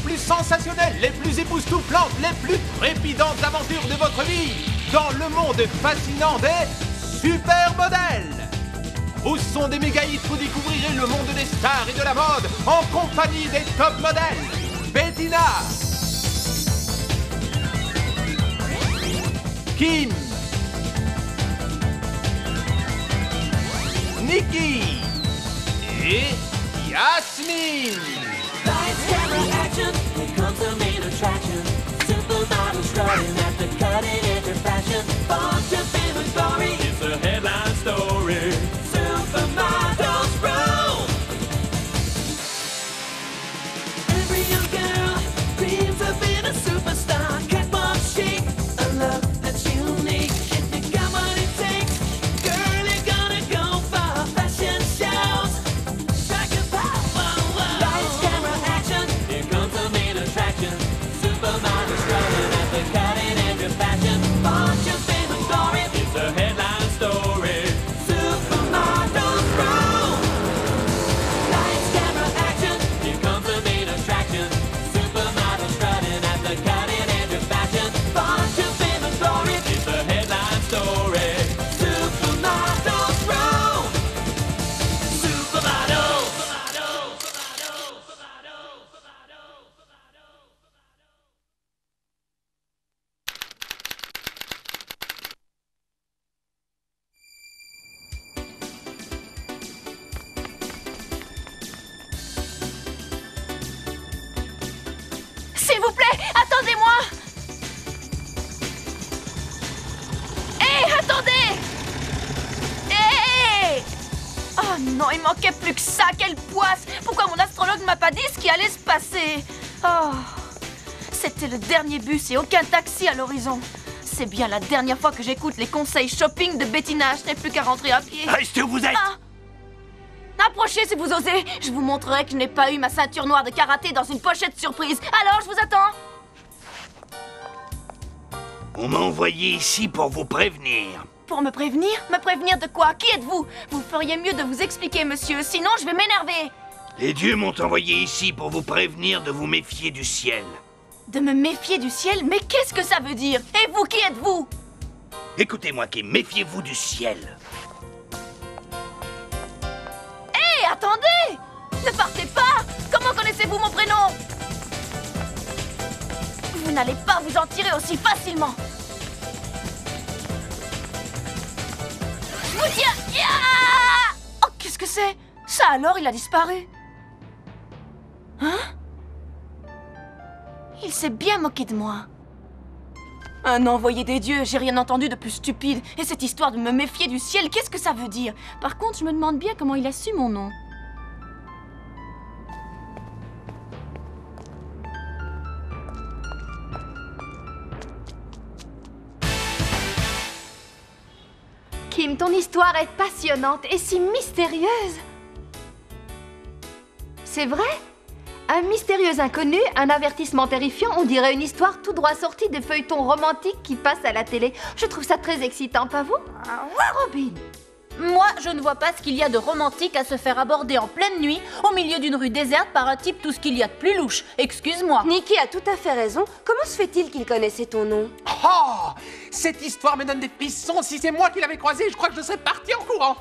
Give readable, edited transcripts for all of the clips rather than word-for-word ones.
plus sensationnelles, les plus époustouflantes, les plus trépidantes aventures de votre vie dans le monde fascinant des supermodèles. Au son des méga hits, vous découvrirez le monde des stars et de la mode en compagnie des top modèles. Bettina, Kim, Nikki et Yasmine. Lights, camera, action, here comes the main attraction. Supermodel strutting at the cutting edge of fashion. Born to fame and glory, it's a headline story. Supermodels rule. Every young girl dreams of being a superstar. Catwalk chic, a look that's unique. If you got what it takes, girl, you're gonna go far. Fashion shows, strike a power. Lights, camera, action, here comes the main attraction. Supermodel strutting at the cutting edge of fashion. Born to fame and glory, it's a headline story. Supermodels rule. Lights, camera, action, here comes the main attraction. Supermodel strutting at the cutting edge of fashion. Born to fame and glory, it's a headline story. Supermodels rule. Supermodels. S'il vous plaît, attendez-moi! Hé, attendez! Hé! Oh non, il manquait plus que ça, quelle poisse! Pourquoi mon astrologue m'a pas dit ce qui allait se passer? Oh, c'était le dernier bus et aucun taxi à l'horizon. C'est bien la dernière fois que j'écoute les conseils shopping de Bettina. Je n'ai plus qu'à rentrer à pied. Restez où vous êtes! Ah! Approchez si vous osez. Je vous montrerai que je n'ai pas eu ma ceinture noire de karaté dans une pochette surprise. Alors, je vous attends. On m'a envoyé ici pour vous prévenir. Pour me prévenir? Me prévenir de quoi? Qui êtes-vous? Vous feriez mieux de vous expliquer, monsieur, sinon je vais m'énerver. Les dieux m'ont envoyé ici pour vous prévenir de vous méfier du ciel. De me méfier du ciel? Mais qu'est-ce que ça veut dire? Et vous, qui êtes-vous? Écoutez-moi, Kim, méfiez-vous du ciel. Hé, attendez! Ne partez pas! Comment connaissez-vous mon prénom? Vous n'allez pas vous en tirer aussi facilement. Je vous tiens! Ya! Oh, qu'est-ce que c'est? Ça alors, il a disparu. Hein? Il s'est bien moqué de moi. Un envoyé des dieux, j'ai rien entendu de plus stupide. Et cette histoire de me méfier du ciel, qu'est-ce que ça veut dire? Par contre, je me demande bien comment il a su mon nom. Kim, ton histoire est passionnante et si mystérieuse. C'est vrai? Un mystérieux inconnu, un avertissement terrifiant, on dirait une histoire tout droit sortie des feuilletons romantiques qui passent à la télé. Je trouve ça très excitant, pas vous? Robin? Moi, je ne vois pas ce qu'il y a de romantique à se faire aborder en pleine nuit, au milieu d'une rue déserte, par un type tout ce qu'il y a de plus louche. Excuse-moi. Nikki a tout à fait raison. Comment se fait-il qu'il connaissait ton nom? Oh, cette histoire me donne des frissons. Si c'est moi qui l'avais croisé, je crois que je serais parti en courant.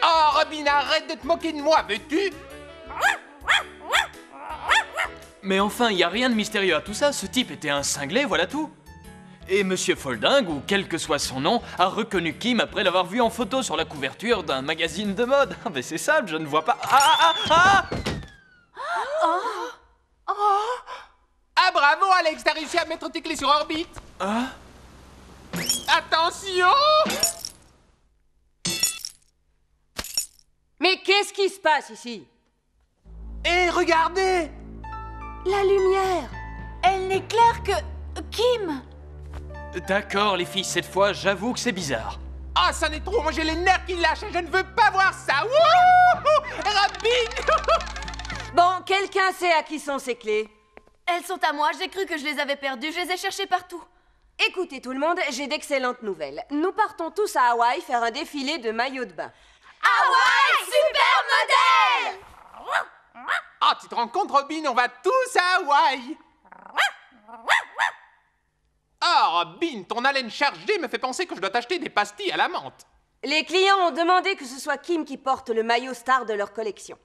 Oh, Robin, arrête de te moquer de moi, veux-tu? Mais enfin, il n'y a rien de mystérieux à tout ça. Ce type était un cinglé, voilà tout. Et Monsieur Folding, ou quel que soit son nom, a reconnu Kim après l'avoir vu en photo sur la couverture d'un magazine de mode. Ah, mais c'est simple, je ne vois pas... Ah, bravo, Alex, t'as réussi à mettre tes clés sur orbite. Attention! Mais qu'est-ce qui se passe ici? Et regardez! La lumière! Elle n'est claire que... Kim! D'accord, les filles, cette fois, j'avoue que c'est bizarre. Ah, ça n'est trop, moi j'ai les nerfs qui lâchent et je ne veux pas voir ça. Wouhou! Robin! Bon, quelqu'un sait à qui sont ces clés? Elles sont à moi, j'ai cru que je les avais perdues, je les ai cherchées partout. Écoutez tout le monde, j'ai d'excellentes nouvelles. Nous partons tous à Hawaï faire un défilé de maillots de bain. Hawaï, super modèle! Ah, tu te rends compte, Robin, on va tous à Hawaï. Ah, Robin, ton haleine chargée me fait penser que je dois t'acheter des pastilles à la menthe. Les clients ont demandé que ce soit Kim qui porte le maillot star de leur collection.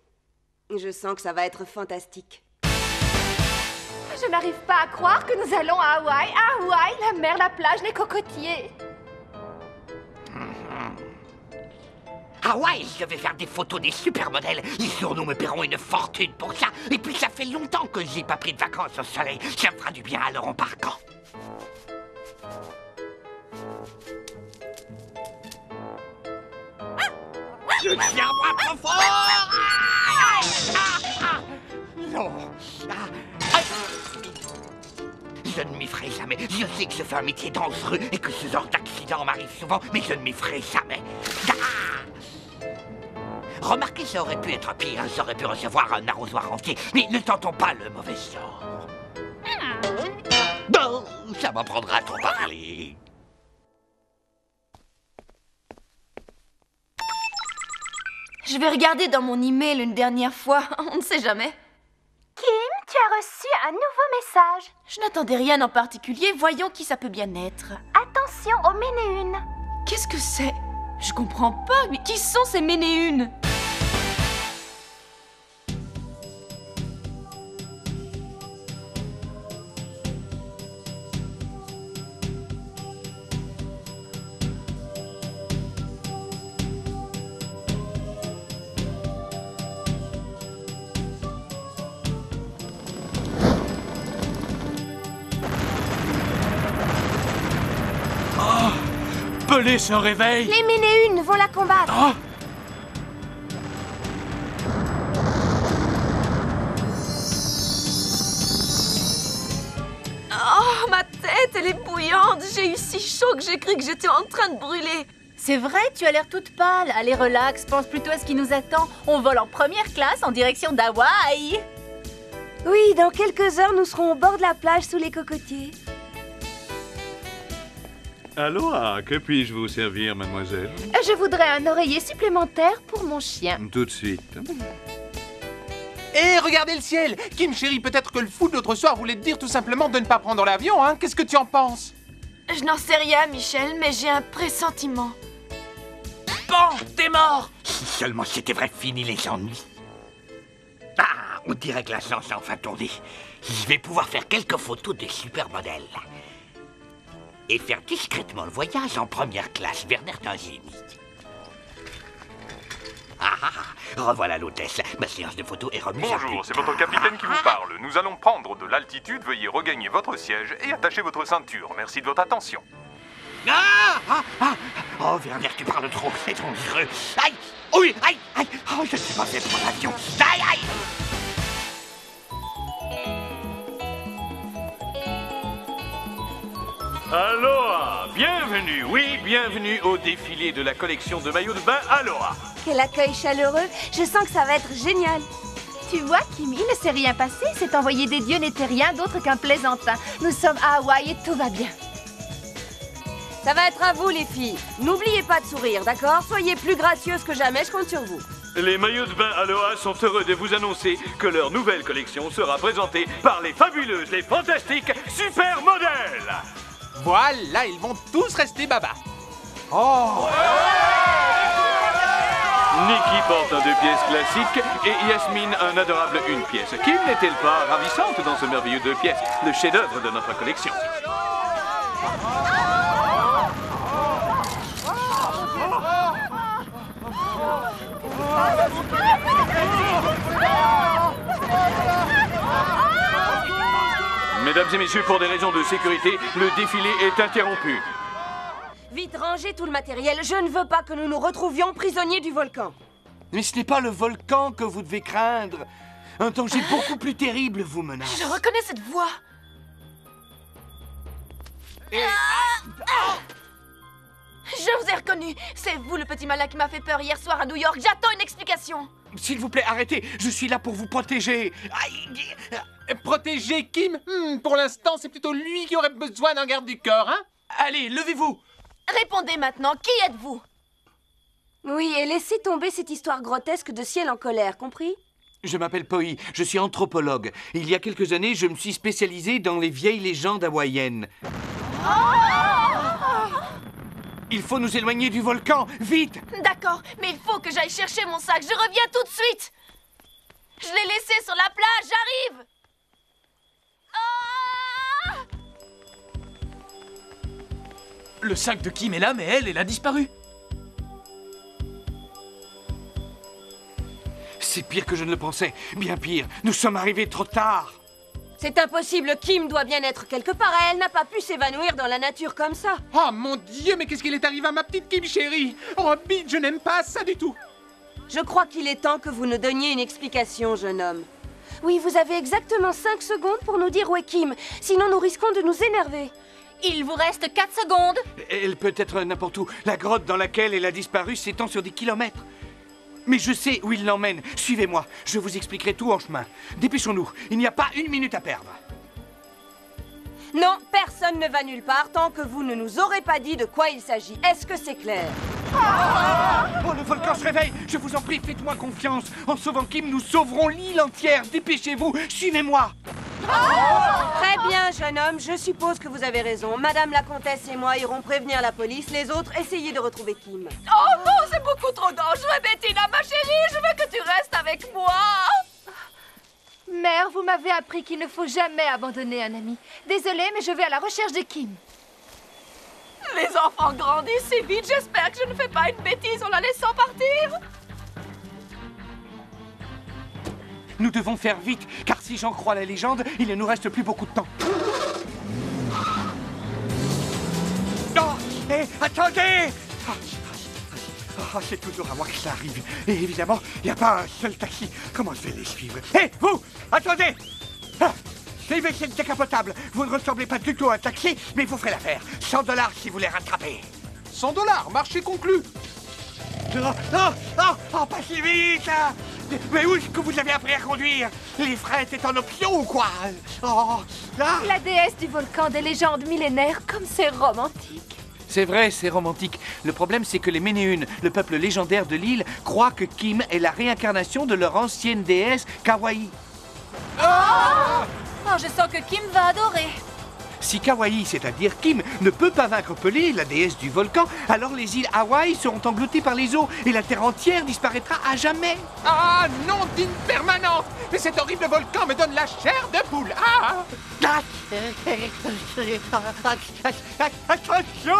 Je sens que ça va être fantastique. Je n'arrive pas à croire que nous allons à Hawaï. À Hawaï, la mer, la plage, les cocotiers. Hawaï, je vais faire des photos des supermodèles. Les journaux me paieront une fortune pour ça. Et puis ça fait longtemps que j'ai pas pris de vacances au soleil. Ça me fera du bien, alors on part quand? Je tiens pas trop fort. Non. Je ne m'y ferai jamais. Je sais que je fais un métier dangereux et que ce genre d'accident m'arrive souvent, mais je ne m'y ferai jamais. Remarquez, ça aurait pu être pire. J'aurais pu recevoir un arrosoir entier, mais ne tentons pas le mauvais sort. Bon, ça m'en prendra trop parler. Je vais regarder dans mon email une dernière fois, on ne sait jamais. Kim, tu as reçu un nouveau message. Je n'attendais rien en particulier, voyons qui ça peut bien être. Attention aux ménéunes. Qu'est-ce que c'est? Je comprends pas, mais qui sont ces ménéunes? Pelé se réveille. Les ménéunes vont la combattre. Oh. Oh, ma tête, elle est bouillante. J'ai eu si chaud que j'ai cru que j'étais en train de brûler. C'est vrai, tu as l'air toute pâle. Allez, relax, pense plutôt à ce qui nous attend. On vole en première classe en direction d'Hawaï. Oui, dans quelques heures, nous serons au bord de la plage sous les cocotiers. Aloha, que puis-je vous servir, mademoiselle? Je voudrais un oreiller supplémentaire pour mon chien. Tout de suite. Et regardez le ciel. Kim, chérie, peut-être que le fou de l'autre soir voulait te dire tout simplement de ne pas prendre l'avion, hein? Qu'est-ce que tu en penses? Je n'en sais rien, Michel, mais j'ai un pressentiment. Bon, t'es mort. Si seulement c'était vrai, fini les ennuis. Ah, on dirait que la chance a enfin tourné. Je vais pouvoir faire quelques photos de supermodèles. Et faire discrètement le voyage en première classe vers certains zéniths. Revoilà l'hôtesse. Ma séance de photos est remise à plus Bonjour, c'est votre capitaine qui vous parle. Nous allons prendre de l'altitude. Veuillez regagner votre siège et attacher votre ceinture. Merci de votre attention. Oh, Werner, tu parles trop, c'est dangereux. Aïe! Oui, aïe, aïe! Oh, je ne suis pas fait pour l'avion. Aïe, aïe! Aloha! Bienvenue, oui, bienvenue au défilé de la collection de maillots de bain Aloha. Quel accueil chaleureux. Je sens que ça va être génial. Tu vois, Kim, il ne s'est rien passé. Cet envoyé des dieux n'était rien d'autre qu'un plaisantin. Nous sommes à Hawaï et tout va bien. Ça va être à vous, les filles. N'oubliez pas de sourire, d'accord? Soyez plus gracieuses que jamais, je compte sur vous. Les maillots de bain Aloha sont heureux de vous annoncer que leur nouvelle collection sera présentée par les fabuleuses, les fantastiques supermodèles. Voilà, ils vont tous rester baba. Oh! Nikki porte un 2 pièces classique et Yasmine un adorable 1 pièce. Kim n'est-elle pas ravissante dans ce merveilleux 2 pièces, le chef-d'œuvre de notre collection? Mesdames et messieurs, pour des raisons de sécurité, le défilé est interrompu. Vite, rangez tout le matériel. Je ne veux pas que nous nous retrouvions prisonniers du volcan. Mais ce n'est pas le volcan que vous devez craindre. Un danger beaucoup plus terrible vous menace. Je reconnais cette voix. Je vous ai reconnu. C'est vous le petit malin qui m'a fait peur hier soir à New York. J'attends une explication. S'il vous plaît, arrêtez. Je suis là pour vous protéger. Aïe. Protéger Kim? Pour l'instant, c'est plutôt lui qui aurait besoin d'un garde du corps, hein? Allez, levez-vous! Répondez maintenant, qui êtes-vous? Oui, et laissez tomber cette histoire grotesque de ciel en colère, compris? Je m'appelle Poi, je suis anthropologue. Il y a quelques années, je me suis spécialisé dans les vieilles légendes hawaïennes. Il faut nous éloigner du volcan, vite! D'accord, mais il faut que j'aille chercher mon sac. Je reviens tout de suite. Je l'ai laissé sur la plage, j'arrive. Le sac de Kim est là, mais elle a disparu. C'est pire que je ne le pensais, bien pire. Nous sommes arrivés trop tard. C'est impossible, Kim doit bien être quelque part. Elle n'a pas pu s'évanouir dans la nature comme ça. Oh mon Dieu, mais qu'est-ce qu'il est arrivé à ma petite Kim chérie? Oh, Bide, je n'aime pas ça du tout. Je crois qu'il est temps que vous nous donniez une explication, jeune homme. Oui, vous avez exactement 5 secondes pour nous dire où est Kim. Sinon, nous risquons de nous énerver. Il vous reste 4 secondes. Elle peut être n'importe où. La grotte dans laquelle elle a disparu s'étend sur des kilomètres. Mais je sais où il l'emmène. Suivez-moi, je vous expliquerai tout en chemin. Dépêchons-nous, il n'y a pas une minute à perdre. Non, personne ne va nulle part tant que vous ne nous aurez pas dit de quoi il s'agit. Est-ce que c'est clair? Oh, le volcan se réveille. Je vous en prie, faites-moi confiance. En sauvant Kim, nous sauverons l'île entière. Dépêchez-vous, suivez-moi. Très bien, jeune homme, je suppose que vous avez raison. Madame la comtesse et moi irons prévenir la police. Les autres, essayez de retrouver Kim. Oh non, c'est beaucoup trop dangereux, Bettina, ma chérie. Je veux que tu restes avec moi. Mère, vous m'avez appris qu'il ne faut jamais abandonner un ami. Désolée, mais je vais à la recherche de Kim. Les enfants grandissent si vite. J'espère que je ne fais pas une bêtise en la laissant partir. Nous devons faire vite, car si j'en crois la légende, il ne nous reste plus beaucoup de temps. Non, attendez! C'est toujours à moi que ça arrive. Et évidemment, il n'y a pas un seul taxi. Comment je vais les suivre? Hé, vous! Attendez! Suivez cette décapotable. Vous ne ressemblez pas du tout à un taxi, mais vous ferez l'affaire. 100 $ si vous les rattrapez. 100 $, marché conclu. Oh, pas si vite! Mais où est-ce que vous avez appris à conduire? Les freins étaient en option ou quoi? Oh, là! La déesse du volcan des légendes millénaires, comme c'est romantique. C'est vrai, c'est romantique. Le problème, c'est que les Ménéunes, le peuple légendaire de l'île, croient que Kim est la réincarnation de leur ancienne déesse, Kawaii. Oh, je sens que Kim va adorer. Si Kawaii, c'est-à-dire Kim, ne peut pas vaincre Pelé, la déesse du volcan, alors les îles Hawaï seront engloutées par les eaux et la terre entière disparaîtra à jamais. Ah, non d'une permanence. Mais cet horrible volcan me donne la chair de poule. Ah! Attention!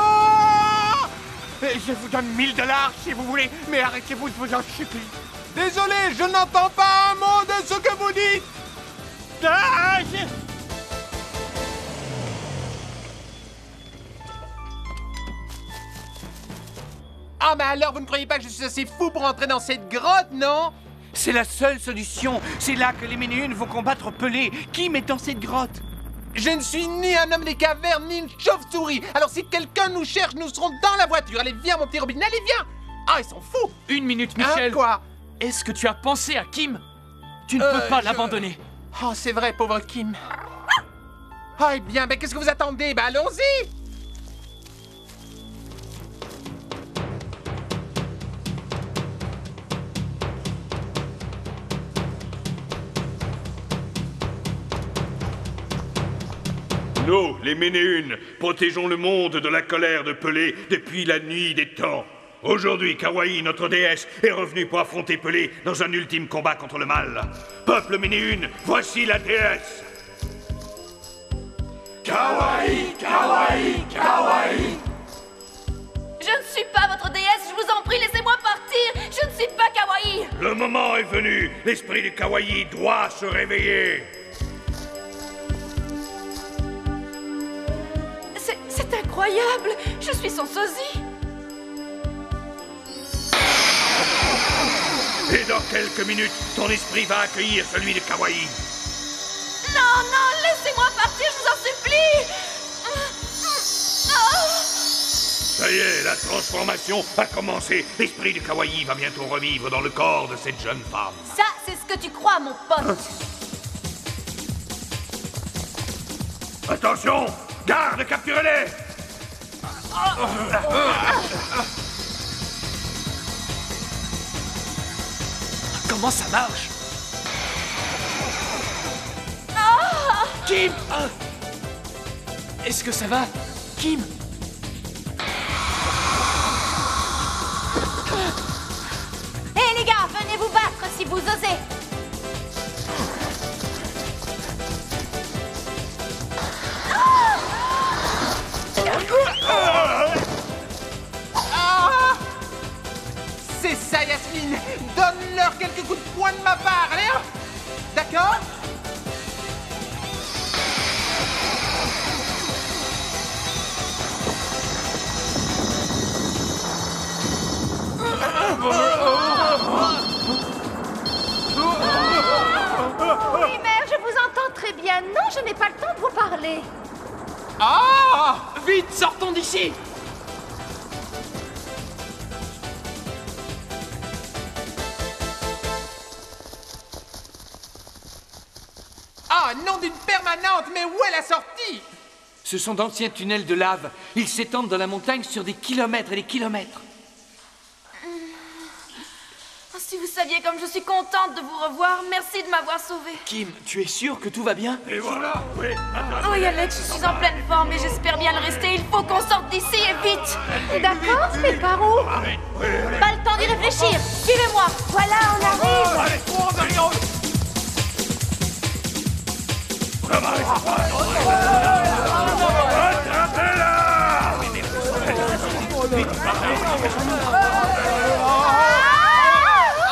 Je vous donne 1000 $ si vous voulez, mais arrêtez-vous, je vous en supplie. Désolé, je n'entends pas un mot de ce que vous dites. Ah, mais alors, vous ne croyez pas que je suis assez fou pour entrer dans cette grotte, non? C'est la seule solution. C'est là que les Ménéunes vont combattre Pelé. Kim est dans cette grotte. Je ne suis ni un homme des cavernes, ni une chauve-souris. Alors si quelqu'un nous cherche, nous serons dans la voiture. Allez, viens, mon petit Robin, allez, viens. Ah, ils sont fous. Une minute, Michel. Quoi? Est-ce que tu as pensé à Kim? Tu ne peux pas l'abandonner. Oh, c'est vrai, pauvre Kim. Ah, eh bien, qu'est-ce que vous attendez? Allons-y. Nous, les Ménéunes, protégeons le monde de la colère de Pelé depuis la nuit des temps. Aujourd'hui, Kawaii, notre déesse, est revenue pour affronter Pelé dans un ultime combat contre le mal. Peuple Ménéune, voici la déesse. Kawaii, Kawaii, Kawaii. Je ne suis pas votre déesse, je vous en prie, laissez-moi partir. Je ne suis pas Kawaii. Le moment est venu. L'esprit de Kawaii doit se réveiller. C'est incroyable. Je suis son sosie. Et dans quelques minutes, ton esprit va accueillir celui de Kawaii. Non, non, laissez-moi partir, je vous en supplie. Ça y est, la transformation a commencé. L'esprit de Kawaii va bientôt revivre dans le corps de cette jeune femme. Ça, c'est ce que tu crois, mon pote. Attention! Garde, capturez-les! Comment ça marche? Kim! Est-ce que ça va? Kim? Hé les gars, venez vous battre si vous osez. C'est ça, Yasmine. Donne-leur quelques coups de poing de ma part, allez hop. D'accord? Oui, mère, je vous entends très bien. Non, je n'ai pas le temps de vous parler. Ah! Vite, sortons d'ici! Ah, nom d'une permanente, mais où est la sortie? Ce sont d'anciens tunnels de lave. Ils s'étendent dans la montagne sur des kilomètres et des kilomètres. Oh, si vous saviez comme je suis contente de vous revoir, merci de m'avoir sauvée. Kim, tu es sûr que tout va bien? Et voilà, oui. Oui, Alex, je suis en pleine forme et j'espère bien le rester. Il faut qu'on sorte d'ici et vite. D'accord, mais par où? Pas le temps d'y réfléchir. Suivez-moi. Voilà, on arrive. Allez, courons, Dorian.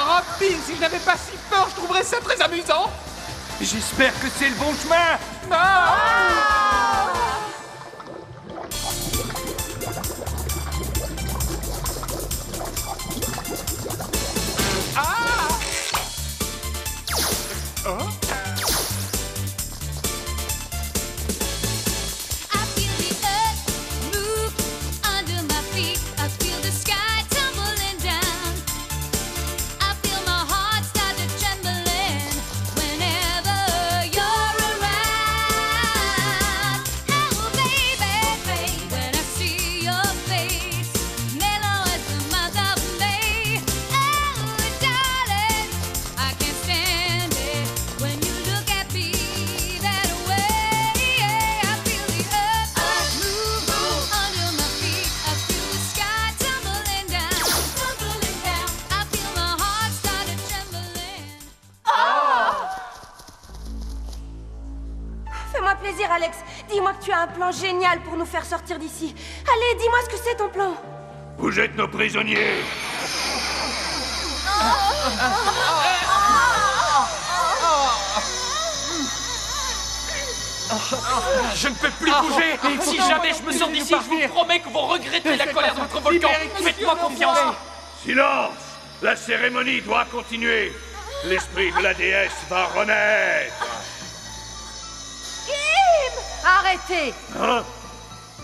Robin, si je n'avais pas si peur, je trouverais ça très amusant. J'espère que c'est le bon chemin. I feel the earth move under my feet. I feel the sky tumbling down. I feel my heart start to trembling whenever you're around. Oh baby, when I see your face, mellow as the month of May. Oh darling, I can't stand it when you look at me that way. I feel the earth move under my feet. I feel the sky tumbling down. I feel my heart start to trembling. Fais-moi plaisir, Alex. Dis-moi que tu as un plan génial pour nous faire sortir d'ici. Allez, dis-moi ce que c'est ton plan. Vous êtes nos prisonniers. Je ne peux plus bouger! Si jamais je me sors d'ici, je vous promets que vous regretterez la colère de votre volcan! Faites-moi confiance! Silence! La cérémonie doit continuer. L'esprit de la déesse va renaître. Arrêtez! Hein?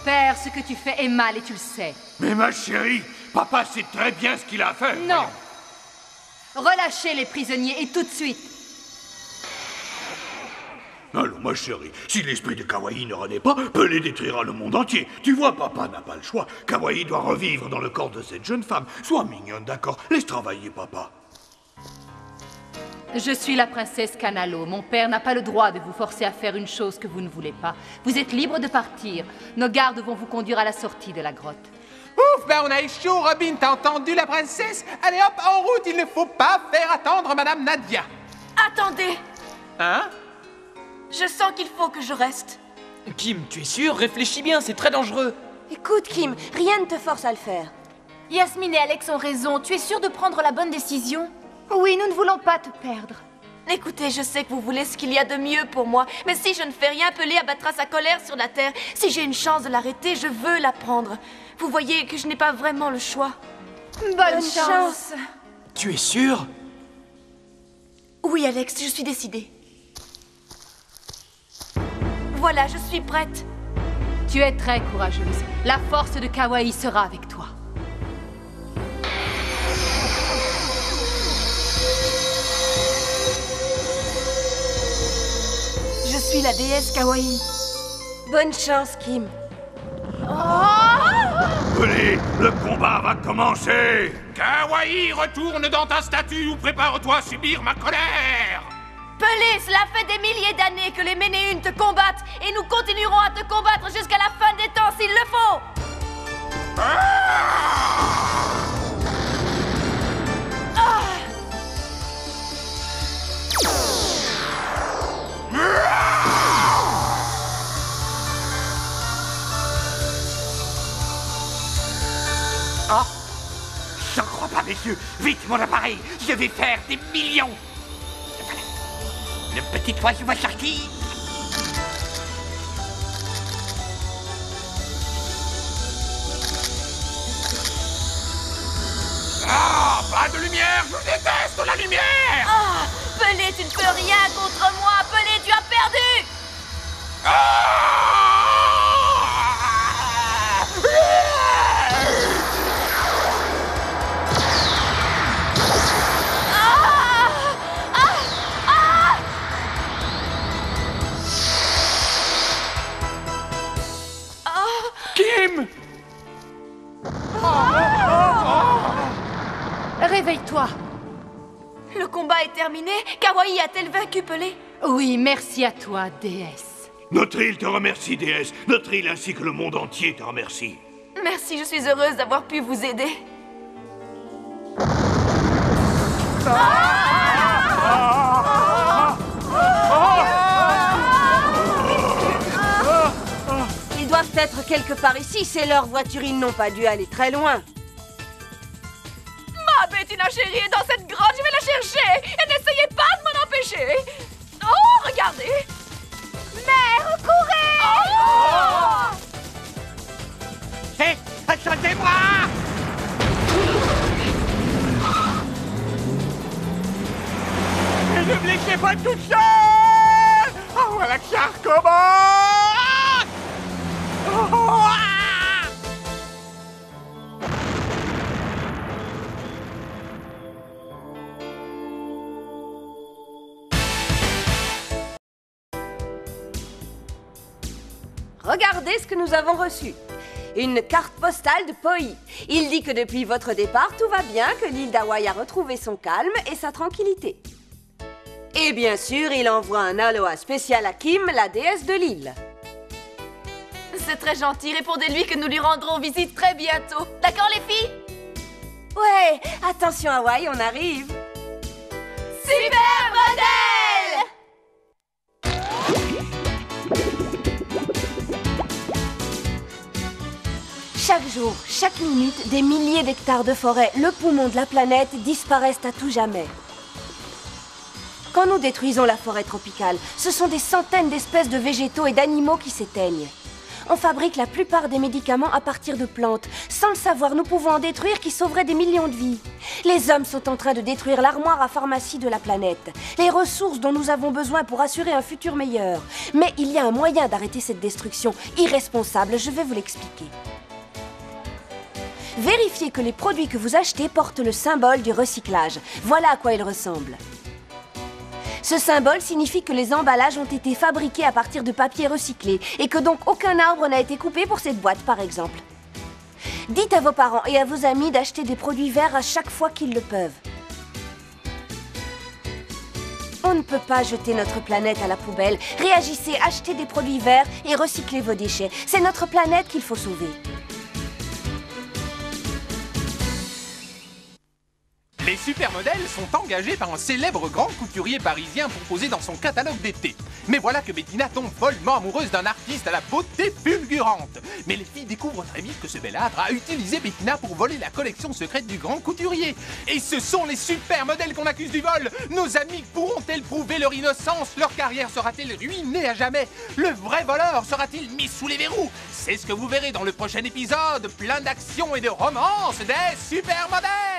Père, ce que tu fais est mal et tu le sais. Mais ma chérie, papa sait très bien ce qu'il a à faire. Non! Relâchez les prisonniers et tout de suite. Allons, ma chérie, si l'esprit de Kawaii ne renaît pas, Pelé détruira le monde entier. Tu vois, papa n'a pas le choix. Kawaii doit revivre dans le corps de cette jeune femme. Sois mignonne, d'accord? Laisse travailler, papa. Je suis la princesse Kanalo. Mon père n'a pas le droit de vous forcer à faire une chose que vous ne voulez pas. Vous êtes libre de partir. Nos gardes vont vous conduire à la sortie de la grotte. Ouf, ben on a eu chaud, Robin, t'as entendu la princesse? Allez hop, en route, il ne faut pas faire attendre Madame Nadia. Attendez, Hein? je sens qu'il faut que je reste. Kim, tu es sûr? Réfléchis bien, c'est très dangereux! Écoute, Kim, rien ne te force à le faire. Yasmine et Alex ont raison. Tu es sûr de prendre la bonne décision? Oui, nous ne voulons pas te perdre. Écoutez, je sais que vous voulez ce qu'il y a de mieux pour moi, mais si je ne fais rien, Pelé abattra sa colère sur la terre. Si j'ai une chance de l'arrêter, je veux la prendre. Vous voyez que je n'ai pas vraiment le choix. Bonne chance. Tu es sûr? Oui, Alex, je suis décidée. Voilà, je suis prête. Tu es très courageuse. La force de Kawaii sera avec toi. Je suis la déesse Kawaii. Bonne chance, Kim. Pelé, le combat va commencer. Kawaii, retourne dans ta statue ou prépare-toi à subir ma colère. Pelé, cela fait des milliers d'années que les Ménéunes te combattent et nous continuerons à te combattre jusqu'à la fin des temps s'il le faut. Oh! J'en crois pas, messieurs! Vite, mon appareil! Je vais faire des millions! Voilà. Le petit oiseau va sortir! Ah! Pas de lumière! Je déteste la lumière! Ah! Pelé, tu ne peux rien contre moi! Pelé, tu as perdu! Kim! Réveille-toi. Le combat est terminé. Kawaii a-t-elle vaincu Pelé? Oui, merci à toi, déesse. Notre île te remercie, déesse. Notre île ainsi que le monde entier te remercie. Merci, je suis heureuse d'avoir pu vous aider. Ils doivent être quelque part ici, c'est leur voiture, ils n'ont pas dû aller très loin. Ma Bettina chérie est dans cette grotte, je vais la chercher. Et n'essayez pas de m'en empêcher. Oh, regardez. Mère, courez. Oh! Hé! Attendez-moi! Et ne me laissez pas toute seule! Oh, voilà que ça recommence! Oh, ah! Regardez ce que nous avons reçu. Une carte postale de Poi. Il dit que depuis votre départ, tout va bien, que l'île d'Hawaï a retrouvé son calme et sa tranquillité. Et bien sûr, il envoie un aloha spécial à Kim, la déesse de l'île. C'est très gentil, répondez-lui que nous lui rendrons visite très bientôt. D'accord les filles? Ouais, attention Hawaï, on arrive. Super modèle! Chaque jour, chaque minute, des milliers d'hectares de forêt, le poumon de la planète, disparaissent à tout jamais. Quand nous détruisons la forêt tropicale, ce sont des centaines d'espèces de végétaux et d'animaux qui s'éteignent. On fabrique la plupart des médicaments à partir de plantes. Sans le savoir, nous pouvons en détruire qui sauveraient des millions de vies. Les hommes sont en train de détruire l'armoire à pharmacie de la planète, les ressources dont nous avons besoin pour assurer un futur meilleur. Mais il y a un moyen d'arrêter cette destruction irresponsable, je vais vous l'expliquer. Vérifiez que les produits que vous achetez portent le symbole du recyclage. Voilà à quoi il ressemble. Ce symbole signifie que les emballages ont été fabriqués à partir de papier recyclé et que donc aucun arbre n'a été coupé pour cette boîte, par exemple. Dites à vos parents et à vos amis d'acheter des produits verts à chaque fois qu'ils le peuvent. On ne peut pas jeter notre planète à la poubelle. Réagissez, achetez des produits verts et recyclez vos déchets. C'est notre planète qu'il faut sauver. Les supermodèles sont engagés par un célèbre grand couturier parisien pour poser dans son catalogue d'été. Mais voilà que Bettina tombe follement amoureuse d'un artiste à la beauté fulgurante. Mais les filles découvrent très vite que ce belâtre a utilisé Bettina pour voler la collection secrète du grand couturier. Et ce sont les supermodèles qu'on accuse du vol. Nos amis pourront-elles prouver leur innocence? Leur carrière sera-t-elle ruinée à jamais? Le vrai voleur sera-t-il mis sous les verrous? C'est ce que vous verrez dans le prochain épisode, plein d'action et de romance des supermodèles.